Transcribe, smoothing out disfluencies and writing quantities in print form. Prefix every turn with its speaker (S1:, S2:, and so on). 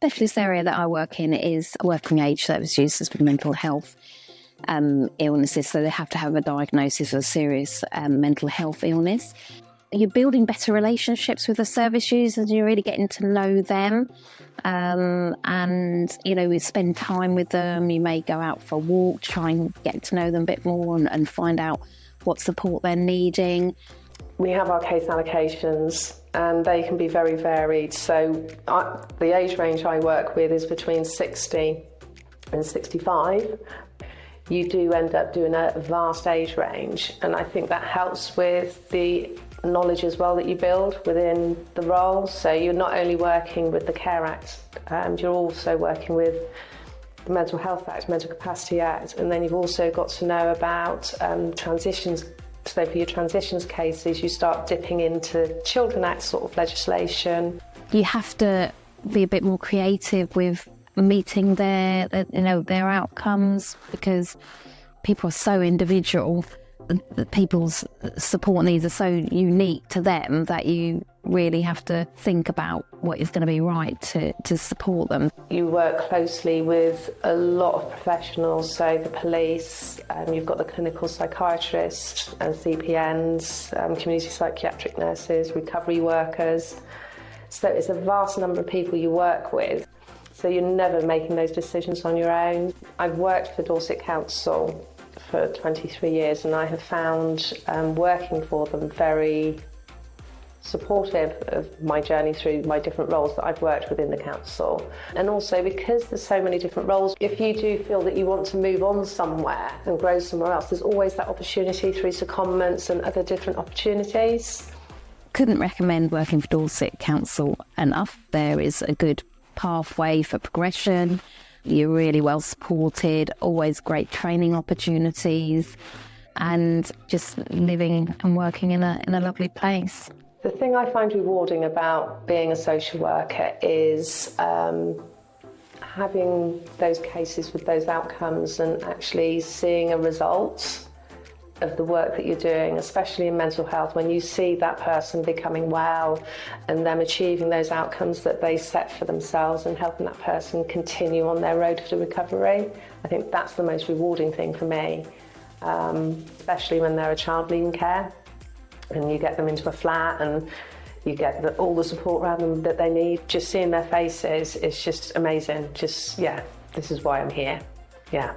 S1: Specialist area that I work in is working age service users with mental health illnesses, so they have to have a diagnosis of a serious mental health illness. You're building better relationships with the service users, you're really getting to know them, and we spend time with them. You may go out for a walk, try and get to know them a bit more and find out what support they're needing.
S2: We have our case allocations and they can be very varied. So the age range I work with is between 60 and 65. You do end up doing a vast age range, and I think that helps with the knowledge as well that you build within the role. So you're not only working with the Care Act, you're also working with the Mental Health Act, Mental Capacity Act, and then you've also got to know about transitions. So for your transitions cases, you start dipping into Children Act sort of legislation.
S1: You have to be a bit more creative with meeting their outcomes, because people are so individual. People's support needs are so unique to them that you really have to think about what is going to be right to support them.
S2: You work closely with a lot of professionals, so the police, you've got the clinical psychiatrists and CPNs, community psychiatric nurses, recovery workers. So it's a vast number of people you work with. So you're never making those decisions on your own. I've worked for Dorset Council for 23 years, and I have found working for them very supportive of my journey through my different roles that I've worked within the council. And also because there's so many different roles, if you do feel that you want to move on somewhere and grow somewhere else, there's always that opportunity through secondments and other different opportunities.
S1: Couldn't recommend working for Dorset Council enough. There is a good pathway for progression. You're really well supported, always great training opportunities, and just living and working in a lovely place.
S2: The thing I find rewarding about being a social worker is having those cases with those outcomes and actually seeing a result of the work that you're doing, especially in mental health, when you see that person becoming well and them achieving those outcomes that they set for themselves and helping that person continue on their road to recovery. I think that's the most rewarding thing for me, especially when they're a child leaving care and you get them into a flat and you get all the support around them that they need. Just seeing their faces is just amazing. This is why I'm here. Yeah.